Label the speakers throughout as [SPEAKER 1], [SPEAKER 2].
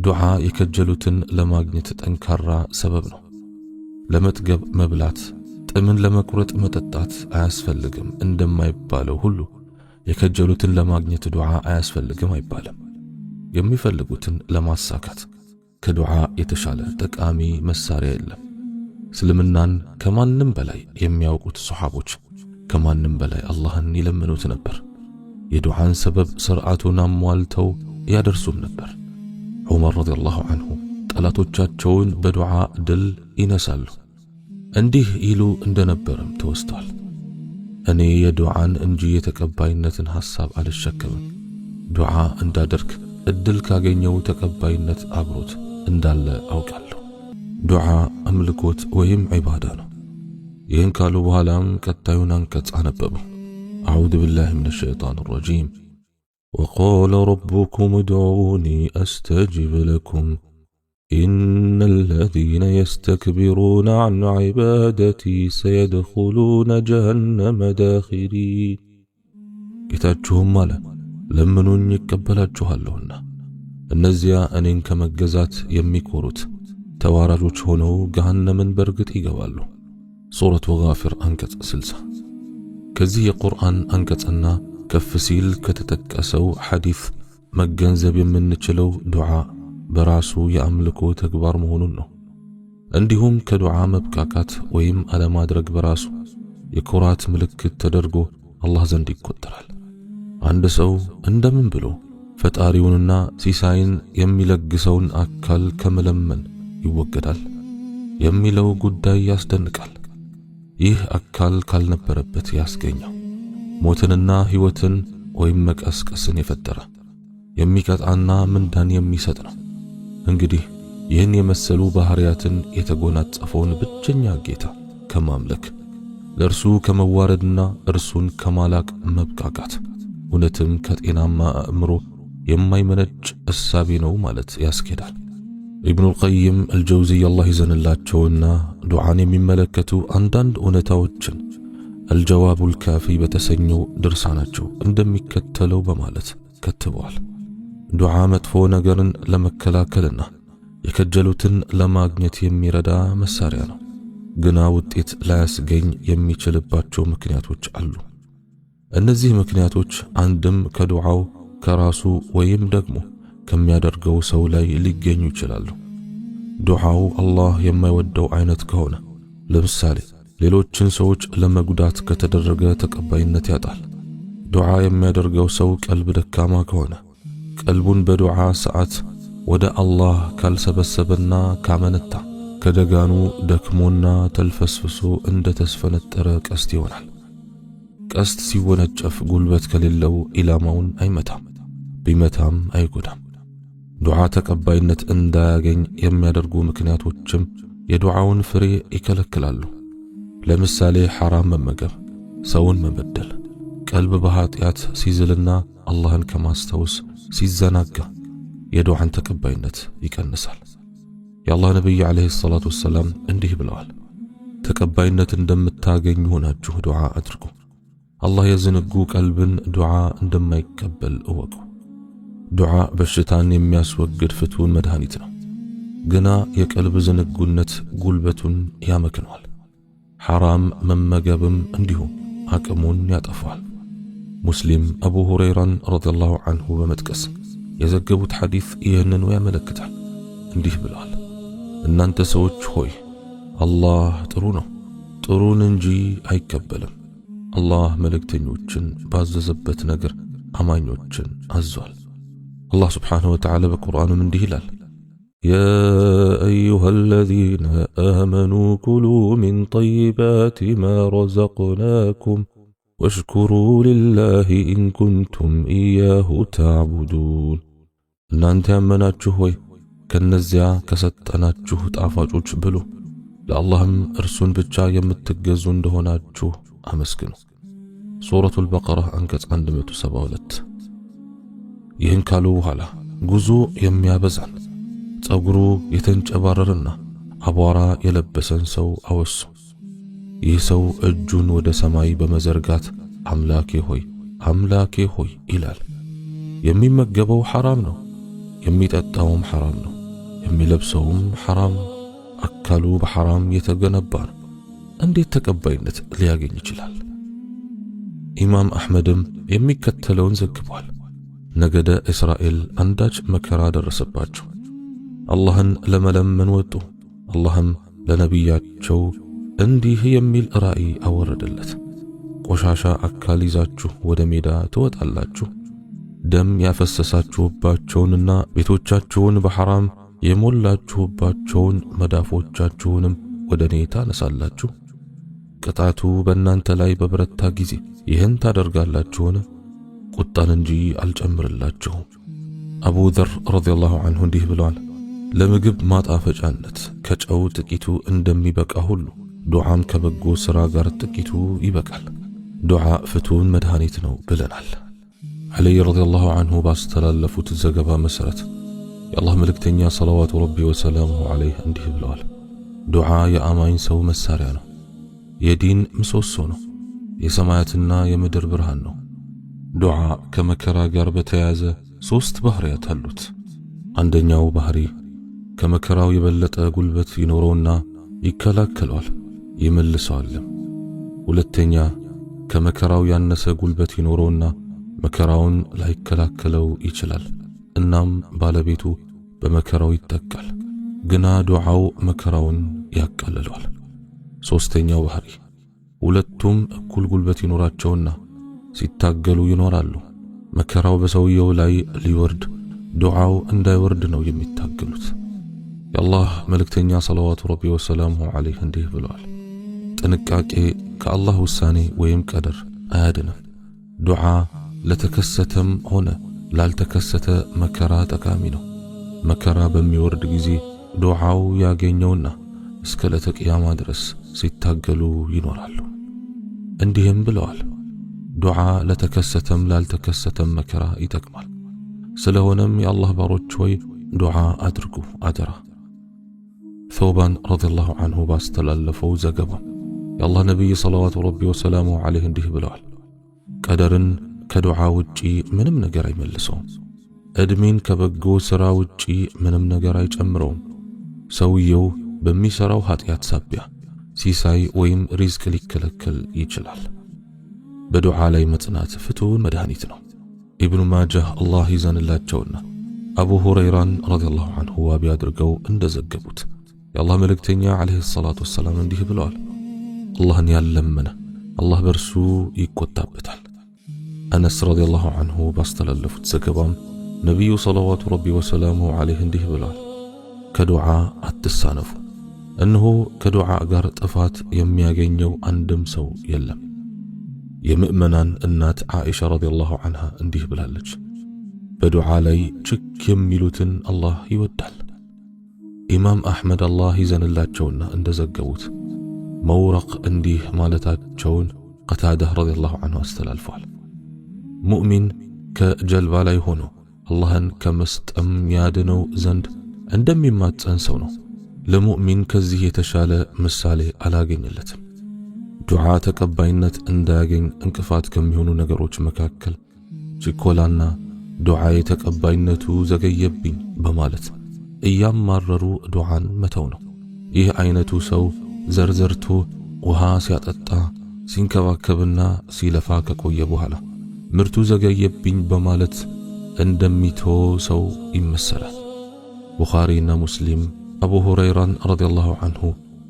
[SPEAKER 1] ዱዓ የከጀሉትን ለማግኘት ጠንካራ ሰበብ ነው። ለመጥገብ መብላት፣ ጥምን ለመቁረጥ መጠጣት አያስፈልግም እንደማይባለው ሁሉ የከጀሉትን ለማግኘት ዱዓ አያስፈልግም አይባልም። የሚፈልጉትን ለማሳካት ከዱዓ የተሻለ ጠቃሚ መሳሪያ የለም። እስልምናን ከማንም በላይ የሚያውቁት ሱሐቦች ከማንም በላይ አላህን ይለምኑት ነበር። የዱዓን ሰበብ ስርዓቱን አሟልተው ያደርሱም ነበር። ዑመር ረዲየላሁ ዐንሁ ጠላቶቻቸውን በዱዓ ድል ይነሳሉ። እንዲህ ይሉ እንደነበርም ተወስቷል። እኔ የዱዓን እንጂ የተቀባይነትን ሐሳብ አልሸከምም። ዱዓ እንዳደርግ እድል ካገኘው ተቀባይነት አብሮት እንዳለ አውቃለሁ። ዱዓ አምልኮት ወይም ዒባዳ ነው። ይህን ካሉ በኋላም ቀጣዩን አንቀጽ አነበቡ። አዑዙ ቢላሂ ሚነ ሸይጣን ረጂም ወቃለ ረቡኩም ድዑኒ አስተጅብ ለኩም ኢነ አለዚነ የስተክቢሩነ ዐን ዒባደቲ ሰየድኹሉነ ጀሀነመ ዳኺሪን። ጌታችሁም አለ ለምኑኝ ይቀበላችኋለሁና እነዚያ እኔን ከመገዛት የሚኮሩት ተዋራጆች ሆነው ገሃነምን በርግጥ ይገባሉ። ሱረቱ ጋፊር አንቀጽ 60። ከዚህ የቁርአን አንቀጽና ከፍ ሲል ከተጠቀሰው ሐዲስ መገንዘብ የምንችለው ዱዓ በራሱ የአምልኮ ተግባር መሆኑን ነው። እንዲሁም ከዱዓ መብቃቃት ወይም አለማድረግ በራሱ የኩራት ምልክት ተደርጎ አላህ ዘንድ ይቆጠራል። አንድ ሰው እንደምን ብሎ ፈጣሪውንና ሲሳይን የሚለግሰውን አካል ከመለመን ይወገዳል የሚለው ጉዳይ ያስደንቃል። ይህ አካል ካልነበረበት ያስገኘው ሞትንና ሕይወትን ወይም መቀስቀስን የፈጠረ የሚቀጣና ምንዳን የሚሰጥ ነው። እንግዲህ ይህን የመሰሉ ባህሪያትን የተጎናጸፈውን ብቸኛ ጌታ ከማምለክ ለእርሱ ከመዋረድና እርሱን ከማላቅ መብቃቃት እውነትም ከጤናማ አእምሮ የማይመነጭ እሳቤ ነው ማለት ያስኬዳል። ኢብኑል ቀይም አልጀውዚይ አላህ ይዘንላቸውና ዱዓን የሚመለከቱ አንዳንድ እውነታዎችን አልጀዋቡል ካፊ በተሰኘው ድርሳናቸው እንደሚከተለው በማለት ከትበዋል። ዱዓ መጥፎ ነገርን ለመከላከልና የከጀሉትን ለማግኘት የሚረዳ መሳሪያ ነው። ግና ውጤት ላያስገኝ የሚችልባቸው ምክንያቶች አሉ። እነዚህ ምክንያቶች አንድም ከዱዓው ከራሱ ወይም ደግሞ ከሚያደርገው ሰው ላይ ሊገኙ ይችላሉ። ዱዓው አላህ የማይወደው አይነት ከሆነ ለምሳሌ ሌሎችን ሰዎች ለመጉዳት ከተደረገ ተቀባይነት ያጣል። ዱዓ የሚያደርገው ሰው ቀልብ ደካማ ከሆነ ቀልቡን በዱዓ ሰዓት ወደ አላህ ካልሰበሰበና ካመነታ ከደጋኑ ደክሞና ተልፈስፍሶ እንደ ተስፈነጠረ ቀስት ይሆናል። ቀስት ሲወነጨፍ ጉልበት ከሌለው ኢላማውን አይመታም፣ ቢመታም አይጎዳም። ዱዓ ተቀባይነት እንዳያገኝ የሚያደርጉ ምክንያቶችም የዱዓውን ፍሬ ይከለክላሉ። ለምሳሌ ሐራም መመገብ፣ ሰውን መበደል፣ ቀልብ በኃጢአት ሲዝልና አላህን ከማስታወስ ሲዘናጋ የዱዓን ተቀባይነት ይቀንሳል። የአላህ ነቢይ ዓለይሂ ሰላቱ ወሰላም እንዲህ ብለዋል፣ ተቀባይነት እንደምታገኙ ሆናችሁ ዱዓ አድርጉ። አላህ የዝንጉ ቀልብን ዱዓ እንደማይቀበል እወቁ። ዱዓ በሽታን የሚያስወግድ ፍቱን መድኃኒት ነው። ግና የቀልብ ዝንጉነት ጉልበቱን ያመክነዋል። ሐራም መመገብም እንዲሁ አቅሙን ያጠፋል። ሙስሊም አቡ ሁረይራን ረዲየላሁ ዐንሁ በመጥቀስ የዘገቡት ሐዲስ ይህንኑ ያመለክታል። እንዲህ ብለዋል፣ እናንተ ሰዎች ሆይ አላህ ጥሩ ነው፣ ጥሩን እንጂ አይቀበልም። አላህ መልእክተኞችን ባዘዘበት ነገር አማኞችን አዟል። አላህ ስብሓንሁ ወተዓላ በቁርአኑም እንዲህ ይላል፣ ያ አዩሃ አለዚነ አመኑ ኩሉ ሚን ጠይባት ማ ረዘቅናኩም ወሽኩሩ ሊላሂ ኢን ኩንቱም ኢያሁ ተዕቡዱን። እናንተ ያመናችሁ ሆይ ከነዚያ ከሰጠናችሁ ጣፋጮች ብሉ፣ ለአላህም እርሱን ብቻ የምትገዙ እንደሆናችሁ አመስግኑ። ሱረቱል በቀራ አንቀጽ 172። ይህን ካሉ በኋላ ጉዞ የሚያበዛን ጸጉሩ የተንጨባረረና አቧራ የለበሰን ሰው አወሱ። ይህ ሰው እጁን ወደ ሰማይ በመዘርጋት አምላኬ ሆይ አምላኬ ሆይ ይላል። የሚመገበው ሐራም ነው፣ የሚጠጣውም ሐራም ነው። የሚለብሰውም ሐራም፣ አካሉ በሐራም የተገነባ ነው። እንዴት ተቀባይነት ሊያገኝ ይችላል? ኢማም አሕመድም የሚከተለውን ዘግቧል። ነገደ እስራኤል አንዳች መከራ ደረሰባቸው። አላህን ለመለመን ወጡ። አላህም ለነቢያቸው እንዲህ የሚል ራእይ አወረደለት። ቆሻሻ አካል ይዛችሁ ወደ ሜዳ ትወጣላችሁ። ደም ያፈሰሳችሁባቸውንና ቤቶቻችሁን በሐራም የሞላችሁባቸውን መዳፎቻችሁንም ወደ እኔ ታነሳላችሁ። ቅጣቱ በእናንተ ላይ በበረታ ጊዜ ይህን ታደርጋላችሁን? ቁጣን እንጂ አልጨምርላችሁም። አቡ ዘር ረዲየላሁ ዐንሁ እንዲህ ብለዋል፣ ለምግብ ማጣፈጫነት ከጨው ጥቂቱ እንደሚበቃ ሁሉ ዱዓም ከበጎ ሥራ ጋር ጥቂቱ ይበቃል። ዱዓ ፍቱን መድኃኒት ነው ብለናል። ዓሊ ረዲየላሁ ዐንሁ ባስተላለፉት ዘገባ መሠረት የአላህ መልእክተኛ ሰለዋቱ ረቢ ወሰላሙሁ ዐለይህ እንዲህ ብለዋል፣ ዱዓ የአማኝ ሰው መሳሪያ ነው፣ የዲን ምሰሶ ነው፣ የሰማያትና የምድር ብርሃን ነው። ዱዓ ከመከራ ጋር በተያያዘ 3 ባህሪያት አሉት። አንደኛው ባህሪ ከመከራው የበለጠ ጉልበት ይኖረውና ይከላከለዋል ይመልሰዋልም። ሁለተኛ ከመከራው ያነሰ ጉልበት ይኖረውና መከራውን ላይከላከለው ይችላል። እናም ባለቤቱ በመከራው ይጠቃል፣ ግና ዱዓው መከራውን ያቃልለዋል። ሶስተኛው ባህሪ ሁለቱም እኩል ጉልበት ይኖራቸውና ሲታገሉ ይኖራሉ። መከራው በሰውየው ላይ ሊወርድ ዱዓው እንዳይወርድ ነው የሚታገሉት። የአላህ መልእክተኛ ሰለዋቱ ረቢ ወሰላሙሁ ዐለይህ እንዲህ ብለዋል፣ ጥንቃቄ ከአላህ ውሳኔ ወይም ቀደር አያድንም። ዱዓ ለተከሰተም ሆነ ላልተከሰተ መከራ ጠቃሚ ነው። መከራ በሚወርድ ጊዜ ዱዓው ያገኘውና እስከ ዕለተ ቂያማ ድረስ ሲታገሉ ይኖራሉ። እንዲህም ብለዋል፣ ዱዓ ለተከሰተም ላልተከሰተም መከራ ይጠቅማል። ስለሆነም የአላህ ባሮች ሆይ ዱዓ አድርጉ አደራ። ثوبان ረዲየላሁ ዐንሁ ባስተላለፈው ዘገባ የአላህ ነቢይ ሰለዋቱ ረቢ ወሰላሙሁ ዐለይህ እንዲህ ብለዋል፣ ቀደርን ከዱዓ ውጪ ምንም ነገር አይመልሰውም። ዕድሜን ከበጎ ሥራ ውጪ ምንም ነገር አይጨምረውም። ሰውየው በሚሠራው ኃጢአት ሳቢያ ሲሳይ ወይም ሪዝቅ ሊከለከል ይችላል። በዱዓ ላይ መጽናት ፍቱን መድኃኒት ነው። ኢብኑ ማጃህ አላህ ይዘንላቸውና አቡ ሁረይራን ረዲየላሁ ዐንሁ ዋቢ አድርገው እንደዘገቡት የአላህ መልእክተኛ ዐለይሂ ሰላቱ ወሰላም እንዲህ ብለዋል፣ አላህን ያለመነ አላህ በርሱ ይቆጣበታል። አነስ ረዲየላሁ ዐንሁ ባስተላለፉት ዘገባም ነቢዩ ሰለዋቱ ረቢ ወሰላሙሁ ዐለይህ እንዲህ ብለዋል፣ ከዱዓ አትሳነፉ፣ እነሆ ከዱዓ ጋር ጥፋት የሚያገኘው አንድም ሰው የለም። የምእመናን እናት ዓኢሻ ረዲየላሁ ዐንሃ እንዲህ ብላለች፣ በዱዓ ላይ ችክ የሚሉትን አላህ ይወዳል። ኢማም አሕመድ አላህ ይዘንላቸውና እንደዘገቡት መውረቅ እንዲህ ማለታቸውን ቀታዳህ ረዲየላሁ ዐንሁ አስተላልፈዋል። ሙእሚን ከጀልባ ላይ ሆኖ አላህን ከመስጠም ያድነው ዘንድ እንደሚማጸን ሰው ነው። ለሙእሚን ከዚህ የተሻለ ምሳሌ አላገኘለትም። ዱዓ ተቀባይነት እንዳያገኝ እንቅፋት ከሚሆኑ ነገሮች መካከል ችኮላና ዱዓዬ ተቀባይነቱ ዘገየብኝ በማለት እያማረሩ ዱዓን መተው ነው። ይህ አይነቱ ሰው ዘርዘርቶ ውሃ ሲያጠጣ ሲንከባከብና ሲለፋ ከቆየ በኋላ ምርቱ ዘገየብኝ በማለት እንደሚተው ሰው ይመሰላል። ቡኻሪና ሙስሊም አቡ ሁረይራን ረዲየላሁ ዐንሁ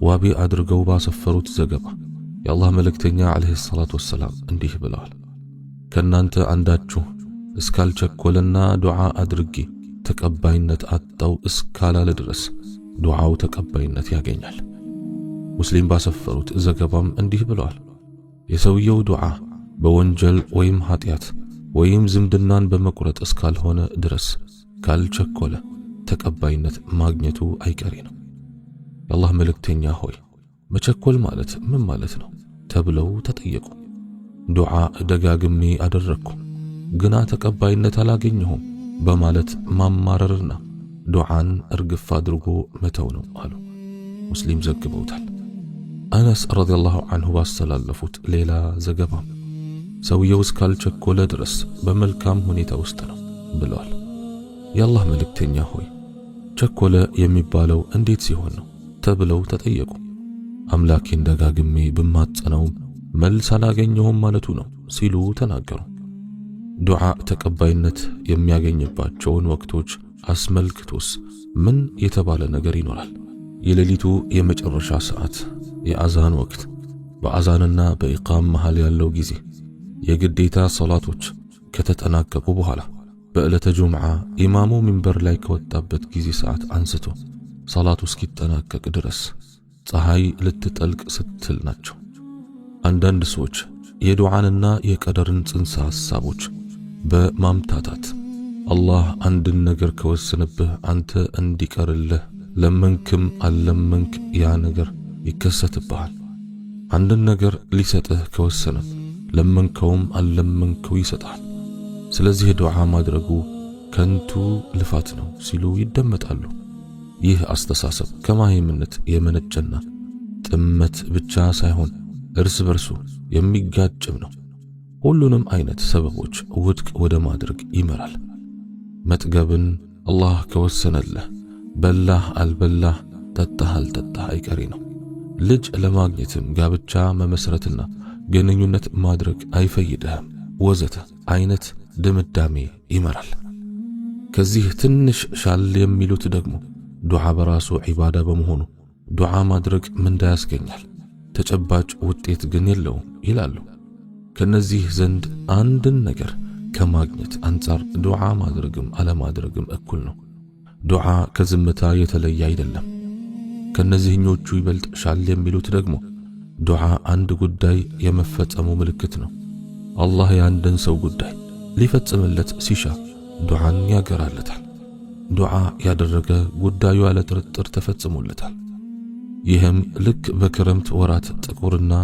[SPEAKER 1] ዋቢ አድርገው ባሰፈሩት ዘገባ የአላህ መልእክተኛ ዐለይሂ ሰላቱ ወሰላም እንዲህ ብለዋል፣ ከእናንተ አንዳችሁ እስካልቸኮለና ዱዓ አድርጌ ተቀባይነት አጣው እስካላለ ድረስ ዱዓው ተቀባይነት ያገኛል። ሙስሊም ባሰፈሩት ዘገባም እንዲህ ብለዋል፣ የሰውየው ዱዓ በወንጀል ወይም ኃጢአት ወይም ዝምድናን በመቁረጥ እስካልሆነ ድረስ ካልቸኮለ ተቀባይነት ማግኘቱ አይቀሬ ነው። የአላህ መልእክተኛ ሆይ መቸኮል ማለት ምን ማለት ነው ተብለው ተጠየቁ። ዱዓ ደጋግሜ አደረግኩ ግና ተቀባይነት አላገኘሁም በማለት ማማረርና ዱዓን እርግፍ አድርጎ መተው ነው አሉ። ሙስሊም ዘግበውታል። አነስ ረዲየላሁ ዐንሁ ባስተላለፉት ሌላ ዘገባ ሰውየው እስካልቸኮለ ድረስ በመልካም ሁኔታ ውስጥ ነው ብለዋል። የአላህ መልእክተኛ ሆይ ቸኮለ የሚባለው እንዴት ሲሆን ነው ተብለው ተጠየቁ። አምላኬን ደጋግሜ ብማጸነውም መልስ አላገኘሁም ማለቱ ነው ሲሉ ተናገሩ። ዱዓ ተቀባይነት የሚያገኝባቸውን ወቅቶች አስመልክቶስ ምን የተባለ ነገር ይኖራል? የሌሊቱ የመጨረሻ ሰዓት፣ የአዛን ወቅት፣ በአዛንና በኢቃም መሃል ያለው ጊዜ፣ የግዴታ ሰላቶች ከተጠናቀቁ በኋላ፣ በዕለተ ጁምዓ ኢማሙ ሚንበር ላይ ከወጣበት ጊዜ ሰዓት አንስቶ ሰላቱ እስኪጠናቀቅ ድረስ ፀሐይ ልትጠልቅ ስትል ናቸው። አንዳንድ ሰዎች የዱዓንና የቀደርን ጽንሰ ሐሳቦች በማምታታት አላህ አንድን ነገር ከወሰነብህ አንተ እንዲቀርልህ ለመንክም አልለመንክ ያ ነገር ይከሰትብሃል። አንድን ነገር ሊሰጥህ ከወሰነ ለመንከውም አልለመንከው ይሰጣል። ስለዚህ ዱዓ ማድረጉ ከንቱ ልፋት ነው ሲሉ ይደመጣሉ። ይህ አስተሳሰብ ከማይምነት የመነጨና ጥመት ብቻ ሳይሆን እርስ በርሱ የሚጋጭም ነው። ሁሉንም አይነት ሰበቦች ውድቅ ወደ ማድረግ ይመራል። መጥገብን አላህ ከወሰነልህ በላህ አልበላህ ጠጣህ አልጠጣህ አይቀሬ ነው። ልጅ ለማግኘትም ጋብቻ መመስረትና ግንኙነት ማድረግ አይፈይድህም ወዘተ አይነት ድምዳሜ ይመራል። ከዚህ ትንሽ ሻል የሚሉት ደግሞ ዱዓ በራሱ ዒባዳ በመሆኑ ዱዓ ማድረግ ምንዳ ያስገኛል፣ ተጨባጭ ውጤት ግን የለውም ይላሉ። ከነዚህ ዘንድ አንድን ነገር ከማግኘት አንጻር ዱዓ ማድረግም አለማድረግም እኩል ነው። ዱዓ ከዝምታ የተለየ አይደለም። ከነዚህኞቹ ይበልጥ ሻል የሚሉት ደግሞ ዱዓ አንድ ጉዳይ የመፈጸሙ ምልክት ነው። አላህ የአንድን ሰው ጉዳይ ሊፈጽምለት ሲሻ ዱዓን ያገራለታል። ዱዓ ያደረገ ጉዳዩ ያለ ጥርጥር ተፈጽሞለታል። ይህም ልክ በክረምት ወራት ጥቁርና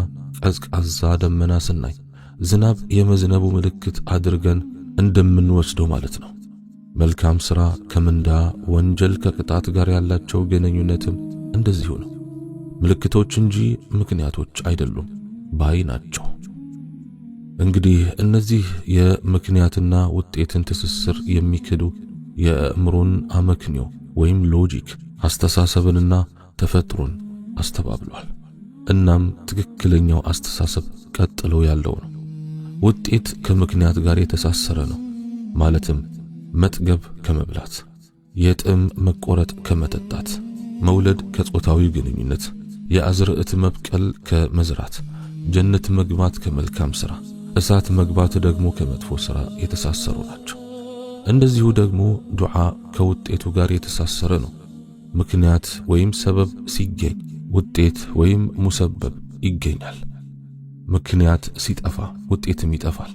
[SPEAKER 1] ቀዝቃዛ ደመና ስናይ ዝናብ የመዝነቡ ምልክት አድርገን እንደምንወስደው ማለት ነው። መልካም ሥራ ከምንዳ፣ ወንጀል ከቅጣት ጋር ያላቸው ግንኙነትም እንደዚሁ ነው። ምልክቶች እንጂ ምክንያቶች አይደሉም ባይ ናቸው። እንግዲህ እነዚህ የምክንያትና ውጤትን ትስስር የሚክዱ የአእምሮን አመክንዮ ወይም ሎጂክ አስተሳሰብንና ተፈጥሮን አስተባብሏል። እናም ትክክለኛው አስተሳሰብ ቀጥሎ ያለው ነው። ውጤት ከምክንያት ጋር የተሳሰረ ነው። ማለትም መጥገብ ከመብላት፣ የጥም መቆረጥ ከመጠጣት፣ መውለድ ከጾታዊ ግንኙነት፣ የአዝርዕት መብቀል ከመዝራት፣ ጀነት መግባት ከመልካም ሥራ፣ እሳት መግባት ደግሞ ከመጥፎ ሥራ የተሳሰሩ ናቸው። እንደዚሁ ደግሞ ዱዓ ከውጤቱ ጋር የተሳሰረ ነው። ምክንያት ወይም ሰበብ ሲገኝ ውጤት ወይም ሙሰበብ ይገኛል። ምክንያት ሲጠፋ ውጤትም ይጠፋል።